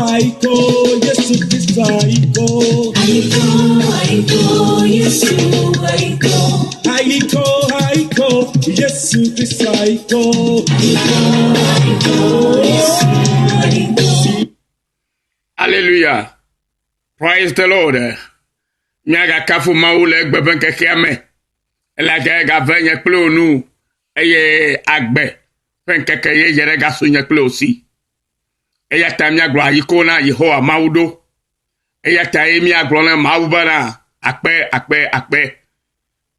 Aiko, Yesu Kristo, Aiko, Yesu, Aiko, Yesu Kristo, Aiko, Hallelujah. Praise the Lord. Nyaga kafu maule gbeben keke ame. Ela ga venye klo nu. Eye agbe. Fen keke ye yere ga sunye klo aussi. Eya ta mi aglo ayiko na Yehowa maudo. Eya ta mi aglo na maubana. Akpe.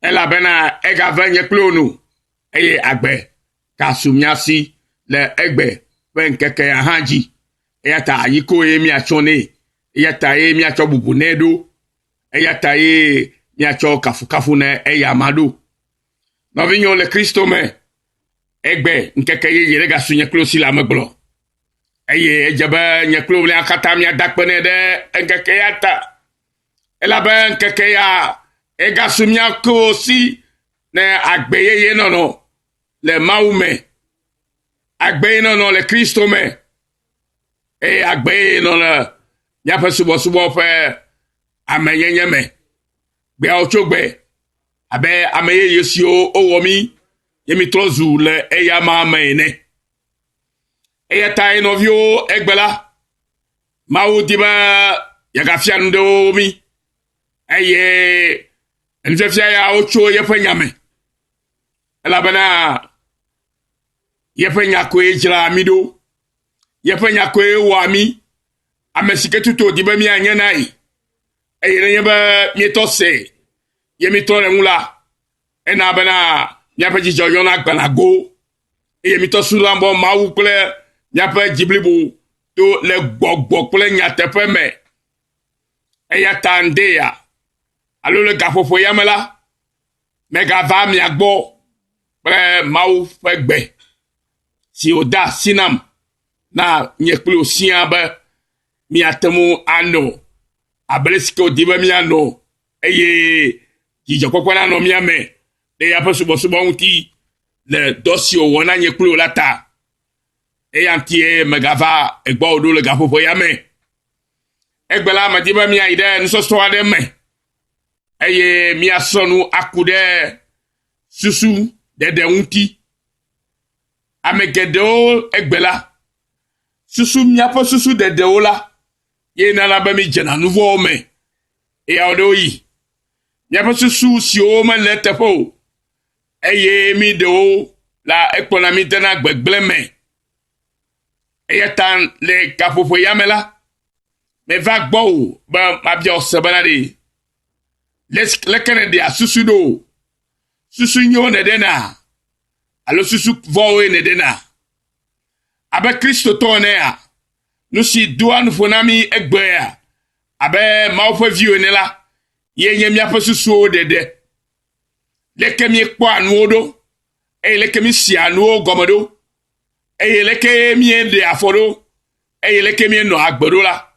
Ela bena ega venye klo nu. Eye agbe. Ka sumyasi le egbe. Fen keke ya hanji. Eyata ayiko mi achone. Eyata mi achobubu nedo. Eyata mi acho kafu ne eyamado. Novinyo le Kristo me. Egbe nkeke yere ga sunye klosi la meglo. Eye ejebe nye klo le akata mi adakpene de nkeke yata. Elabe nkeke ya ega sumya klosi ne agbe ye nono le maume. Agbe nono le Kristo me. E agbe no la nya fa subo fe amenyenye me gbe ochogbe abe ameye yesio owomi yemi trozu le eya ma mene eya tai no vio egbela mawu diba yaga fiando mi eye enfefia ya ocho ye fa nyame ela bana ye fa nyako ejira mido yefanya kwe wami amesike tuto dibe mi anya nai eyere yeba mi to se yemi to re nula ena bana nyape ji joyo na gbanago eyemi to sulambo mawu kle nyape jiblibu to le gbogbo kle nyatepe me eya tandea alo le gafofo yamela mega va mi agbo pre mawu fegbe si oda sinam na nyekplo siaba mi atemu ano abelesko diba mi ano eye jijokokwana no mi ame de ya pesubo unti le dosio wona nyekplo lata e antie megava egba odo le gafofo yame egbela ma diba mi aide nso sto ade me eye mi asonu akude susu de unti amegedo egbela susu miapo susu de deola ye na la ba mi jena nouveau me e adoyi miapo susu si o ma letefo eye mi do la economy tena gbegble me eye tan le kapofo yamela me va gbo ba ma bi osebanade le kenede asusu do susu nyo ne dena alo susu vowe ne dena abe Kristo tonea nusi duan fonami egbea abe maufe vione la yenye mi apesusu dede leke mi ekpo anuodo leke mi si anuo gomodo leke mi ende afodo leke mi no agbedo la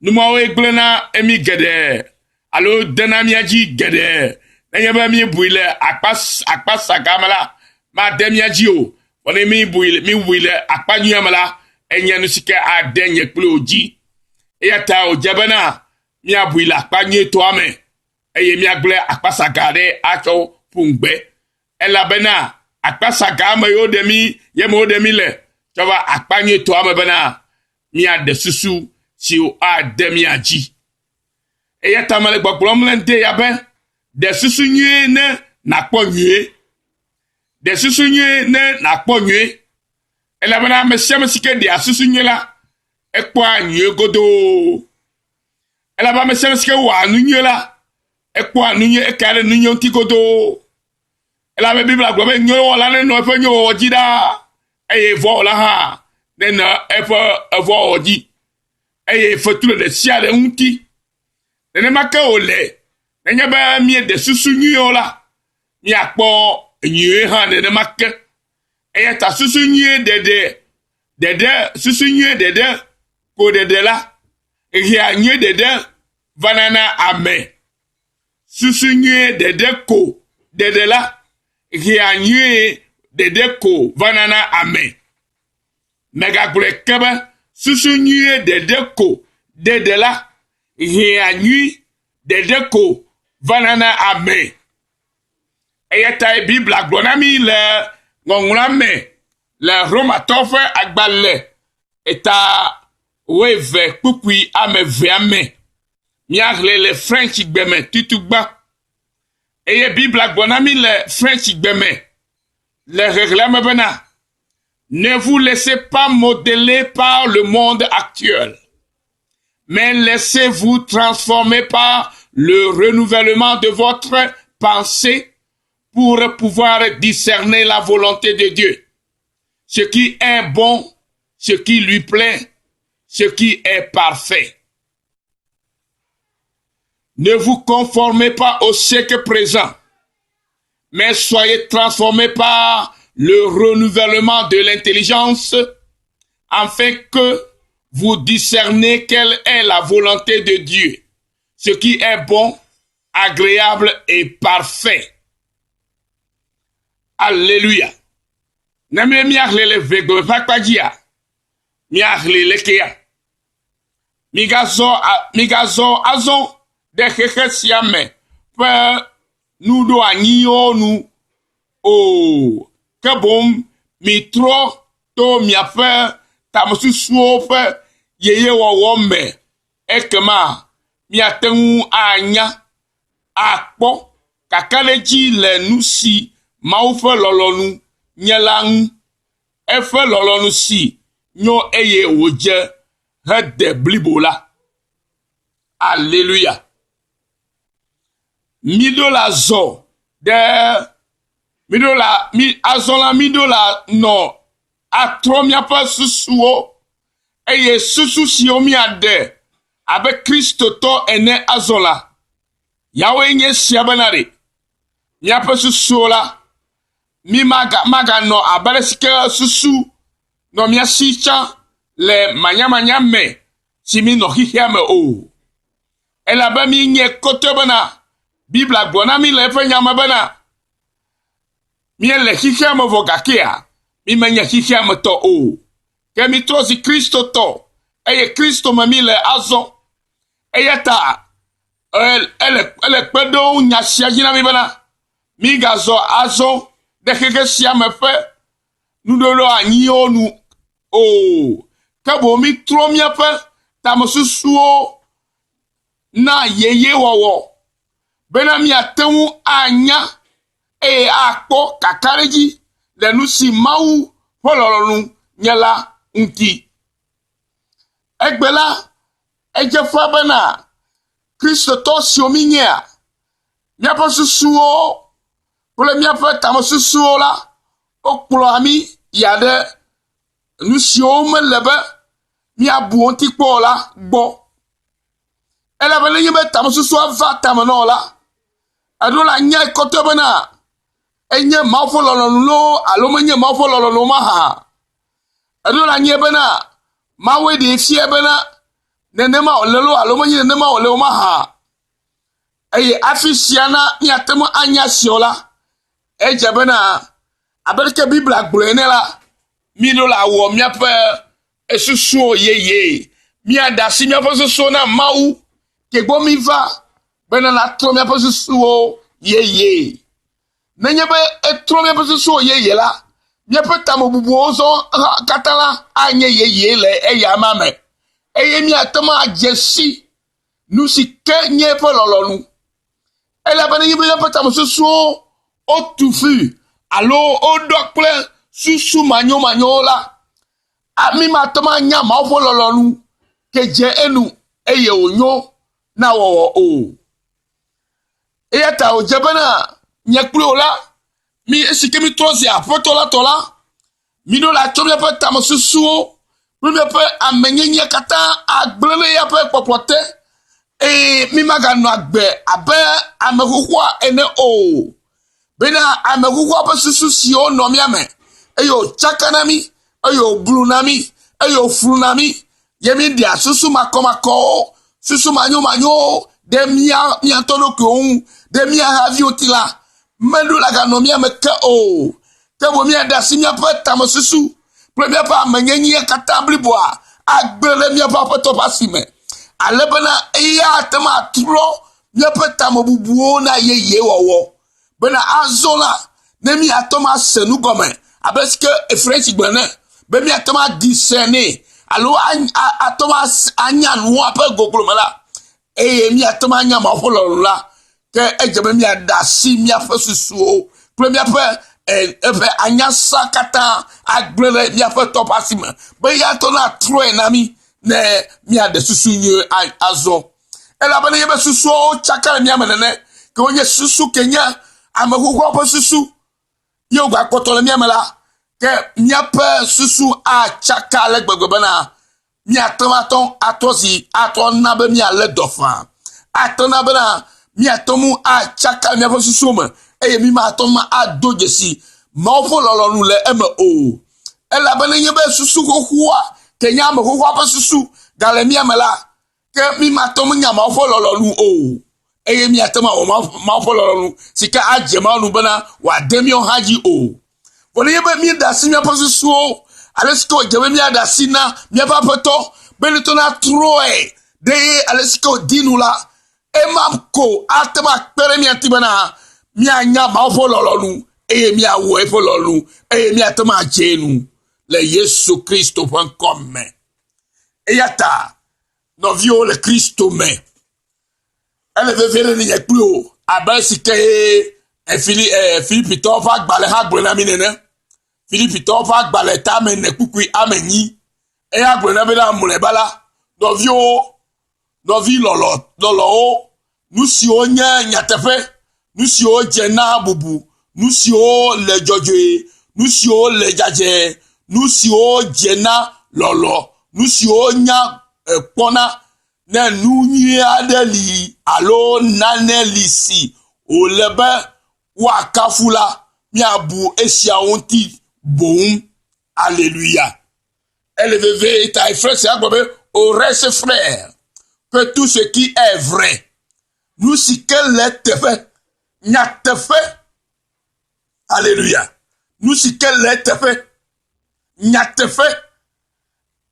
numo egblena emi gede alo dena mi aji gede enye ba mi buile akpas agamala ma demia ji o oni mi buile akpanyu amala enya no sike adenye kploji eyata ojabana mi abuile akpanyu to ame eye mi agble akpasagade acho pungbe elabena akpasagama yodemi yemodemi le toba akpanyu to ame bana mi ade susu si o ademi aji eyata male gbogbomlente yabe de susu nyi ne na kponyue de susu nye ne na kponyue elabana mesem sike de asusu nye la ekpo anyu godo elabana mesem sike wa anu nye la ekpo anu nye ekare nu nye godo elabana bibla gbo be nyo wala ne no fe nyo ojida eye vo la ha ne na evo oji eye fotule de sia de unti ne maka ole ne ba mi de susu nye la mi akpo nyue ha ne makke eyata susu nyue dede susu nyue dede ko dede la ehia nyue dede vanana ame susu nyue dede ko dede la ehia nyue dede ko vanana ame megagblɔe ke be susu nyuie ɖeɖe ko ɖeɖe la hiã nyui ɖeɖe ko vana na ame eya ta Biblia gblɔ na mi le ŋɔŋlɔa me le Romatɔwo ƒe agbalẽ eta weve kpukpui ame vea me miahle le French gbeme tutugba eye Biblia gblɔ na mi le French gbeme le hehlea me bena ne vous laissez pas modeler par le monde actuel, mais laissez-vous transformer par le renouvellement de votre pensée pour pouvoir discerner la volonté de Dieu, ce qui est bon, ce qui lui plaît, ce qui est parfait. Ne vous conformez pas au siècle présent, mais soyez transformés par le renouvellement de l'intelligence, afin que vous discernez quelle est la volonté de Dieu, ce qui est bon, agréable et parfait. Alléluia. Name miahle le vego fakpadia. Miahle le kea. Migazo azon de siame pe nudo anio nu o kebom mitro to miafe tamosusuo fe yeye wowo me ekema miatengu anya akpo kakaleji le nusi mawu fe lolonu nyelang efe lolonu si nyo eye wodje hede blibola. Alléluia. Midola zo de azola midola no atromia pa susuo eye susu si omi ade abe Kristo to ene azola yawe nye siabanare nya pa susuo la mi maga no abale sike susu no mi asicha le manya me si mi no hihia me o ela ba mi nye kote bana Biblia gbona mi le fe nyama bana mi le hihia me vogakia mi menya hihia me to o ke mi trozi Kristo to eye Kristo ma mi le azo eye ta ele pedo nya sia jina mi bana mi gazo azo de keke sia me fe nudolo anyi onu o kabo mi tro mi fe tamosusuo na yeye wowo bena mi atemu anya akpo kakareji le nusi mawu hololonu nyela nki egbela ejefa bena Kristo to si ominya mia pa susuo pole mia pa tamosusuo la okplo ami yade nusi o me lebe mia bu onti kpo la gbo ela bele yebe tamosusuo va tamano la adola nya kote bena enye mafo lolonu lo alo menye mafo lolonu ma ha adola nya bena mawe de fie bena nenema olelo alo menye nenema olelo ma ha eye afisiana ni atemo anya siola eje bena aberke Biblia gblene la mi do la wo mi ape esusu yeye mi adasi mi ape susu na mawu ke gbo mi va bena la tro mi ape susu yeye nenye be etro mi ape susu yeye la mi ape tamo bubu ozo katala anye yeye le eya mame eye mi atema ajesi nusi ke nye pe lolonu ela bena yibe ape tamo susu o tufu alo o dokple susu manyo la ami matoma nya ma ofo lolonu keje enu eye onyo na wo o eyata o jebana nyeklo la mi esike mi trozi apoto la tola mi do la tombe pe tam susu mi pe amenyenye kata agblele ya pe popote mi maga no agbe abe amekuwa ene o bena amekuwa pa susu si o no mi ame eyo chakanami eyo blunami eyo frunami yemi dia susu makomako susu manyo de mia tono ko de mia havi otila melu la ga no mi ame ke o te bo mi ada si mi apata mo susu Premier pas menyenye katambli boa. Agbele mi pa poto pasime. Alebena iya tema tro mi peta mobubuo na ye wowo. Bena azola ne mi atoma senu gome. Abeske French gbene. Be mi atoma discerner. Alo atoma anya no ape goglo mala. Mi atoma anya ma folo la. Ke ejebe mi adasi mi afesusu. Premier pa efe anya sakata agbele mi afe topasime. Be ya to na tro enami ne mi ade susu nye azo. Ela bana yebe susu chakale mi amenene. Ke onye susu kenya amekuko pa susu. Yo gwa kotole mi amela. Ke mi ape susu a chakale gbegbena. Mi atomaton atozi aton nabe mi ale dofan. Aton nabe na mi atomu a chakale mi ape susu me. Eye mi ma atoma a dojesi. Ma ofo lolonu le MO. Ela bana yebe susu kokua. Kenya me kokua pa susu. Gale mi amela. Ke mi ma tomu nya ma ofo lolonu o. Eye mi atoma o ma ofo lolonu. Sika aje ma onu bana wa demi on haji o. Wole yebe mi da si mi pa susu o. Alesko jebe mi da si na mi pa poto. Beneto na troe. De alesko dinu la. Emapko atema pere mi atibana. Mi anya ma ofo lolonu. Eye mi awo efo lolonu. Eye mi atoma jenu. Le Yesu Christo.com. Eyata. No vio le Christo me. Elle veut venir ni plus. Abesike Philippe Tofa gbale ha gbena minene. Philippe Tofa gbale ta me ne kukui ameni. E ha gbena be na mule bala. No vi lolo. Nous si o nya nyatefe. Nous si o jena bubu. Nous si o le jojoe. Nous si o le jaje. Nous si o jena lolo. Nous si o nya pona. Ne nunyi adeli alo naneli si o lebe wakafula mi abu esia onti boum. Alléluia. Élevez ta frère, c'est au reste frère que tout ce qui est vrai nous si que l'est fait n'a te fait. Alléluia. Nous si que l'est fait n'a te fait.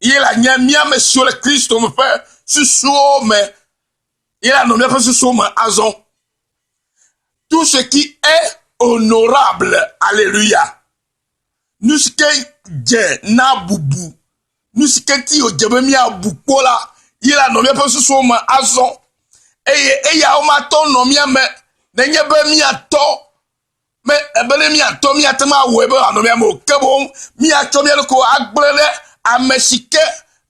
Il a niamia monsieur le Christ me fait suso mais il a nommé pas suso mais azon. Tout ce qui est honorable, alléluia. Nous ce que je na bubu, nous ce que ti o jebe mi abukola, il a nommé pas suso mais azon. Et ya o ma ton nommé mais nenye be mi ato. Mais ebele mi ato mi atema webe anommé mo kebo mi ato mi ko agblele amesike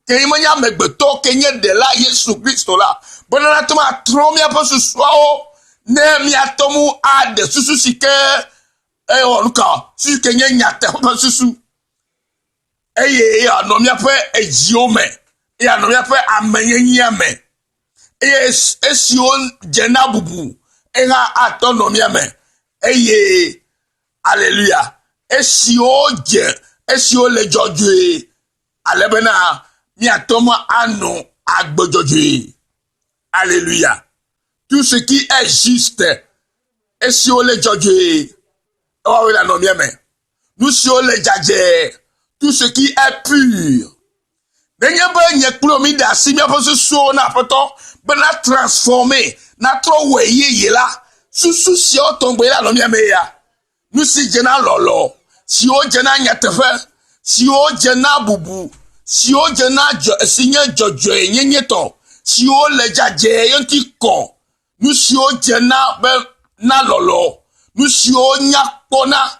ke imanya megbeto kenye de la Yesu Christo la bonana toma tromia pa suswao ne mi atomu ade susu sike onuka su kenye nyate pa susu ya no mi ape ejiome ya no mi ape amenyenye me esion jena bubu nga ato no mi ame alléluia esio le jojo alebena mi atoma ano agbojojo. Alléluia. Tout ce qui est juste et si on le jojo oh oui la non bien mais nous si on le jadje tout ce qui est pur denye ba nye klomi da si mi aposo so na poto bena transformer na tro weye la susu si o tombe la non bien mais ya nous si jena lolo si o jena nyatefe si o jena bubu si o jena sinye jojo nyenye to si o le jaje yonti ko nu si o jena be na lolo nu si o nya pona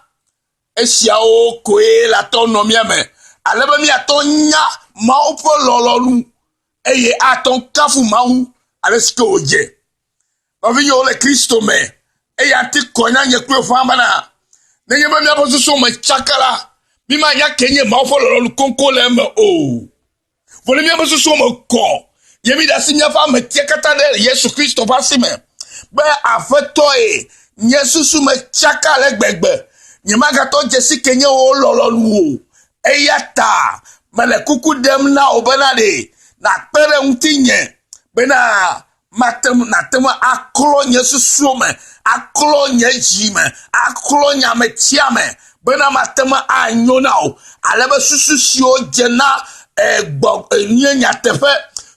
esia o koe la to no mi ame alebe mi aton nya ma o po lolo nu eye aton kafu ma hu aleske oje ovi yo le Kristo me eye ati konya nye kwe famba na nenye be mi aposo so me chakala mi ma ya kenye ma o po lolo nu konko le me o vole mi aposo so me ko yemi da si mi afa me tiekata de Yesu Kristo pasi me be afeto Yesu su me chakala gbegbe nyema gato jesi kenye o lolo nu o eyata mele kuku dem na obenade na pere untinye bena matem na tema aklo nye susume aklo nye jime aklo nya me tiame bena matema anyona o alebe susu si o jena nye nyatefe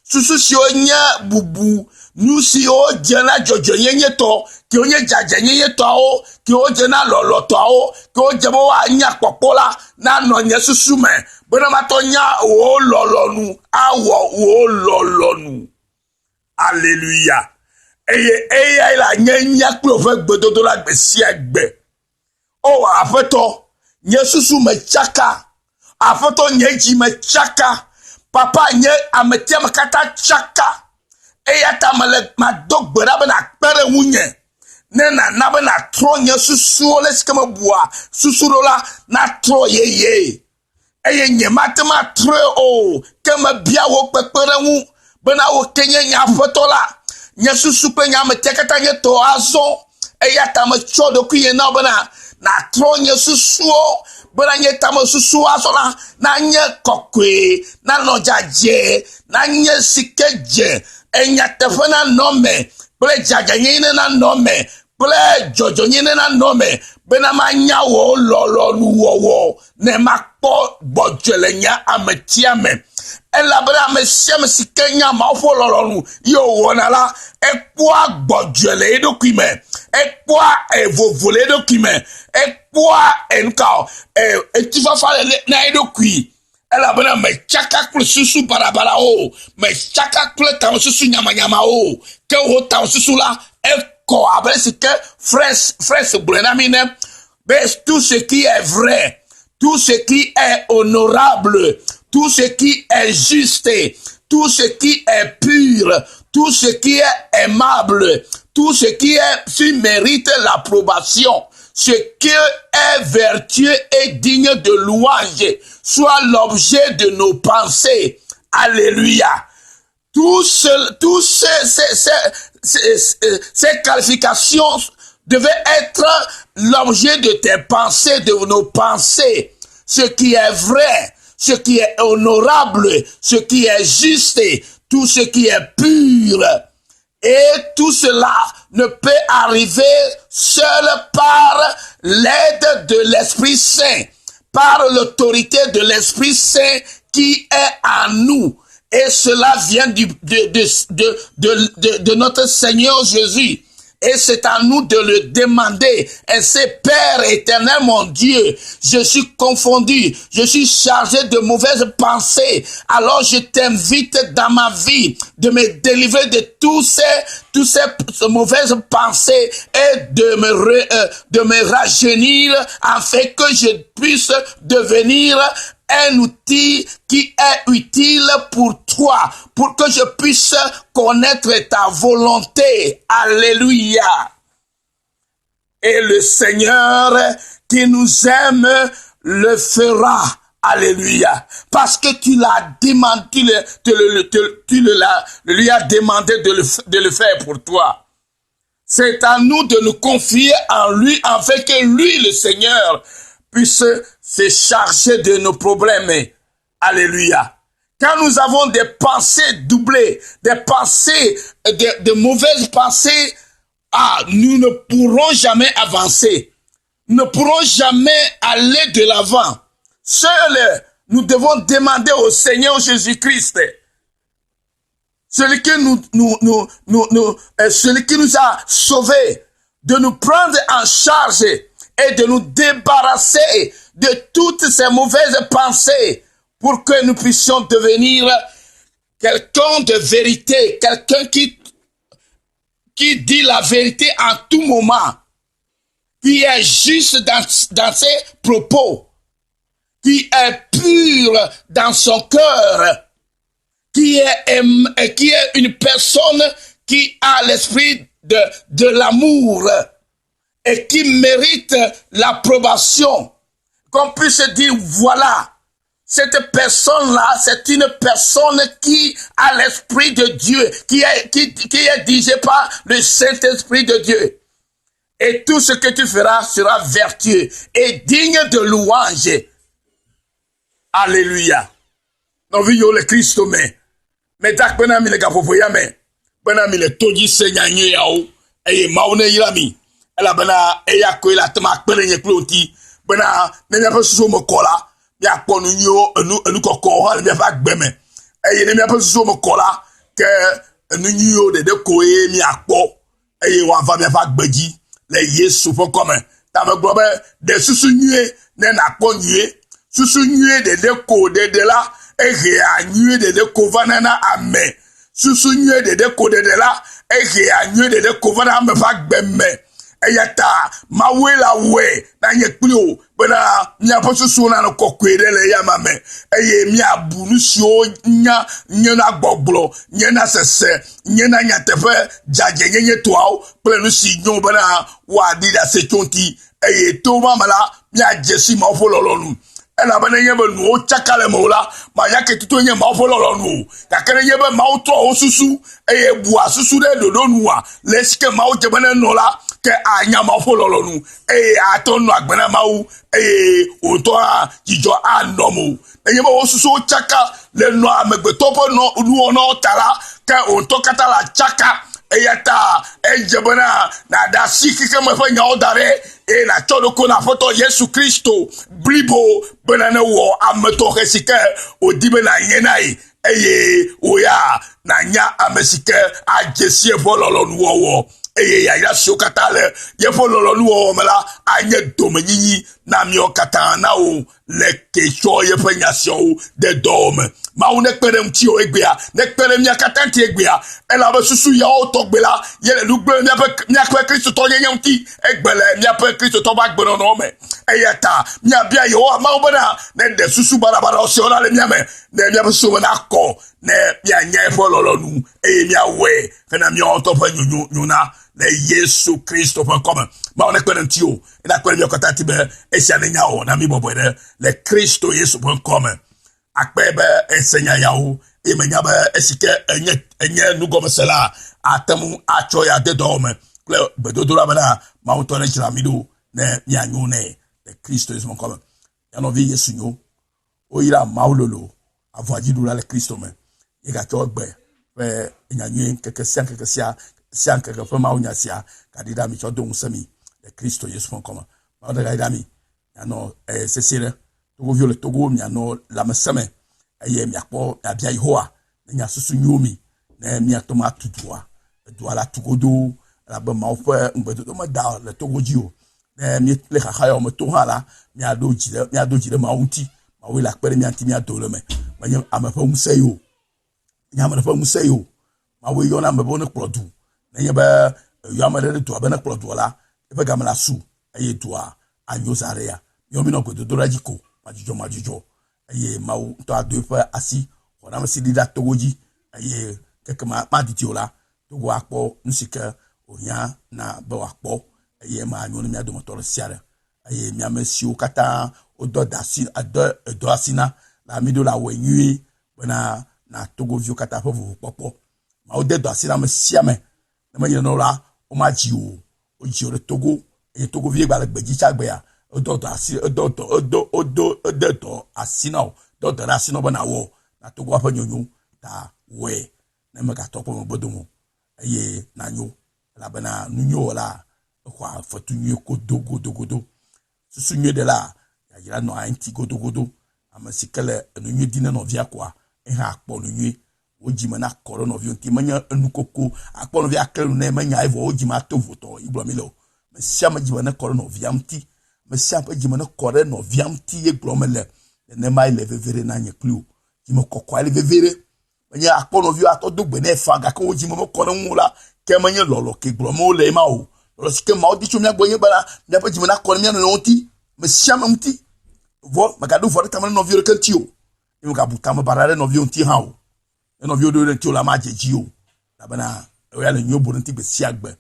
susu si o nye bubu nu si o jena jojo nye to ki o nye jaja nye to o ki o jena lolo to o ki o jebo wa nya popola na no nye susu me bena mato nya o lolo nu awo o lolo nu. Alléluia. Eye la nya klo fe gbedodo la gbesi egbe. Oh, afeto, nye susu me chaka. Afeto nye ji me chaka. Papa nye ametia me kata chaka. Eya ta ma dog bera be na kpere wunye. Nena na be na tro nye susu ole skeme bua. Susu la na tro ye. Eye nye matema tro o. Keme bia wo kpekpere wu. Bena wo kenye nye afeto la. Nye susu pe nye ametia kata nye to azo. Eya ta me chodo kuye na bena. Na tro nye susuo, bena nye tamo susuo asola, na nye kokwe, na nojaje, na nye sikeje, enya tefe na nome, ple jaja nye na nome, ple jojo nye na nome, bena ma nya wo lolo nuwo, ne ma po bojele nya ametiame. Ela bena me siame sike nya ma ofo lolo nu, yo wona la, ekwa bojele edo kime, ekwa vovole edo kime, ekwa enkao, etifafa na edo kui. Ela bena me chaka kule susu barabara o, me chaka kule tao susu nyama nyama o, ke ho tao susu la, eko abele sike fresh blenamine, mais tout ce qui est vrai, tout ce qui est honorable, tout ce qui est juste, tout ce qui est pur, tout ce qui est aimable, tout ce qui mérite l'approbation, ce qui est vertueux et digne de louange, soit l'objet de nos pensées. Alléluia. Ces qualifications devaient être l'objet de tes pensées, de nos pensées. Ce qui est vrai, ce qui est honorable, ce qui est juste, tout ce qui est pur. Et tout cela ne peut arriver seul par l'aide de l'Esprit Saint, par l'autorité de l'Esprit Saint qui est en nous. Et cela vient de notre Seigneur Jésus. Et c'est à nous de le demander. Et c'est Père éternel, mon Dieu, je suis confondu, je suis chargé de mauvaises pensées. Alors je t'invite dans ma vie de me délivrer de toutes ces mauvaises pensées et de me rajeunir afin que je puisse devenir un outil qui est utile pour toi, pour que je puisse connaître ta volonté. Alléluia. Et le Seigneur qui nous aime le fera. Alléluia. Parce que tu l'as demandé, tu lui as demandé de le faire pour toi. C'est à nous de nous confier en lui, afin que lui, le Seigneur, puisse se charger de nos problèmes. Alléluia. Quand nous avons des pensées doublées, des pensées, de mauvaises pensées, nous ne pourrons jamais avancer. Nous ne pourrons jamais aller de l'avant. Seuls, nous devons demander au Seigneur Jésus-Christ, celui qui nous a sauvés, de nous prendre en charge et de nous débarrasser de toutes ces mauvaises pensées pour que nous puissions devenir quelqu'un de vérité, quelqu'un qui dit la vérité en tout moment, qui est juste dans ses propos, qui est pur dans son cœur, qui est une personne qui a l'esprit de l'amour et qui mérite l'approbation, qu'on puisse dire, voilà, cette personne-là, c'est une personne qui a l'Esprit de Dieu, qui est dirigée par le Saint-Esprit de Dieu. Et tout ce que tu feras sera vertueux et digne de louange. Alléluia. Nous vivons le Christ, mais tak bena mi le gapopoya me, bena mi le toji senyanye yao, eye maune yirami, ela bena eya koe la tama kpere nye kloti, bena ne mia pesuso mo kola mi akpo nu nyo enu kokko ha mi fa gbeme eye ne mia pesuso mo kola ke enu nyo de ko e mi akpo eye wa va mi fa gbeji le Yesu fo come ta me gbo be de susu nue ne na akpo nue susu nue de ko de la ehe a nue de ko vanana ame susu nue de ko de la ehe a nue de ko vanana me fa gbeme eyata mawela we na nyekplo bena nya posusu na no kokwere le ya mame eye mi abunu sio nya na gbogblo nya na sese nya na nyatefe jaje nyenye toao plenu si nyon bena wa dida sekonti eye to mamala mi ajesi ma ofololonu ela bana nyebe no chakale mola ma yake tuto nye ma ofololonu yakere nyebe ma oto osusu eye bua susu de dodonua leske ma ote bana nola ke anya ma fololonu atonu agbena mawu oto a jijo anomu enyema osusu chaka le no amegbetopo no nu ono tala ke oto kata la chaka eyata ejebana na da siki ke me fanya odare na chodoko na foto Yesu Kristo blibo benane wo ameto resike odibe na yenai oya na nya amesike ajesie fololonu wo ya ya shokatale ye fololo nuo mala anye domenyi na mi okata na o le kecho ye penyasio de dome ma o ne pere mti o egbea ne pere mi akata nti egbea e la besusu ya o togbela ye le lugbe mi akwe Kristo to ye nti egbele mi akwe Kristo to ba gbeno no me eyata mi abia ye o ma o bana ne de susu barabara o se ona le mi ame ne mi abesu na ko ne mi anya fololo nu mi awe na mi o to pa nyuna le Yesu Kristo for come ma on ekwen ntio ina kwen mi okata ti be esia nya o na mi bobo de le Kristo Yesu for come akpebe esenya ya o emenya ba esike enye nugo mesela atamu acho ya de dome bedodora bana ma on tone chira mido ne nyanyu ne le Kristo Yesu for come ya no vi Yesu nyo o ira maulolo avajidura le Kristo me iga chogbe be nyanyu kekesia sianka ka fama unya sia kadida mi chodon sami le Kristo Yesu fon koma ma da gaida mi ya no sesire togo viole togo mi no la mesame eye mi akpo abia ihoa nya susu nyomi na mi atoma tudua dua la tugodo la ba ma ofa ngbedo ma da le togo jio na mi le kha ya o to hala mi adojire ma unti ma we la pere mi anti mi adole me ma nya amafa musayo nya amafa musayo ma we yona mebo ne kprodu nenye ba yamare to abana kplodo la ebe gamala su eye to anyo zaria yomi no godo dorajiko majujo eye mawu to adofa asi ona msidi da togoji eye kekema maditiola togo akpo nsika onya na ba akpo eye ma anyo mi ado motor siara eye mi amesio kata odo dasi ado asina la mido la wenyi bana na togo vio kata fofu popo ma odedo asina mesiame na manya no la o ma ji o ji o le Togo e Togo vie gba le gbeji chagbe ya odo asina o do asina bana wo na Togo afa nyonyo ta we na me ka topo mo bodomo eye na nyo la bana nyo la kwa fotu nyo ko dogo susu nyo de la ya jira no anti godo amasikele nyo dina no via kwa e ha akpo nyo ojima na koro no vionti manya enukoko akpo no via kelu na manya evo ojima to voto iblomilo mesia majima na koro no viamti mesia majima na koro no viamti iblomele ne mai le vevere na nyeklu jima kokwa le vevere manya akpo no vio atodugbe na faga ka ojima mo koro nwula ke manya lolo ke iblomo le ma o lolo sike ma odi chumya gboyin bana mya pa jima na koro mya no nti mesia mamti vo magadu vo tamana no vio kantio imo ka butama barare no vio nti ha o eno viodo le tiola ma jejio na bana o ya le nyobo nti be siagbe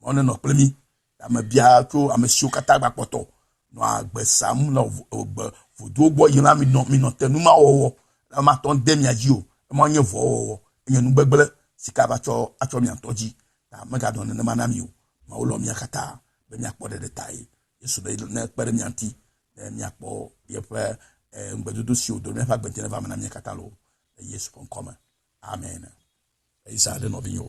ono no plemi amabia to amesio kata gba poto no agbe sam no ogbe vodo gbo yin la mi no tenu ma wowo la ma ton dem ajio mo nye vo wowo yen nu gbegbele sika ba cho acho mi antoji ta mega don ne manami o ma ulo mi akata be mi akpo de detail yesu be na pere mi anti mi akpo ye pe ngbedodo si odo ne fa gbente ne va manami akata lo yesu kon koma amen isa de novinho